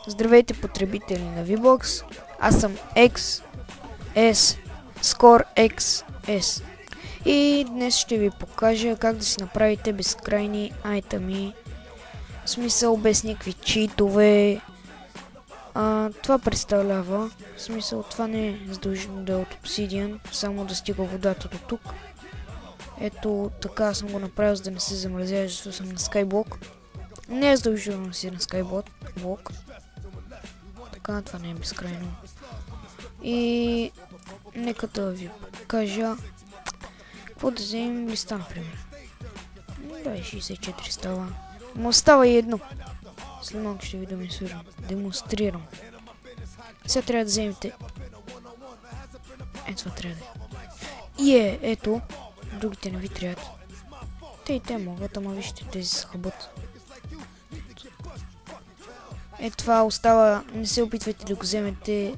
Здравейте, потребители на VBOX, аз съм XS, Score XS. И днес ще ви покажа как да си направите безкрайни айтъми, в смисъл без никакви читове. Това представлява, в смисъл това не е задължено да е от Obsidian, само да стига водата до тук. Ето така съм го направил, за да не се замразява, защото съм на Skyblock. Не е задължително да си на Skyblock. Така, това не е безкрайно. И нека да ви покажа какво да вземем листа, например. Да, 64 става. Но става и едно. След малко ще ви демонстрирам. Сега трябва да вземете. Ето това трябва да е. И ето. Другите не ви трябват. Те и те могат, ама вижте, тези са хъбът. Ето това остава. Не се опитвайте да го вземете.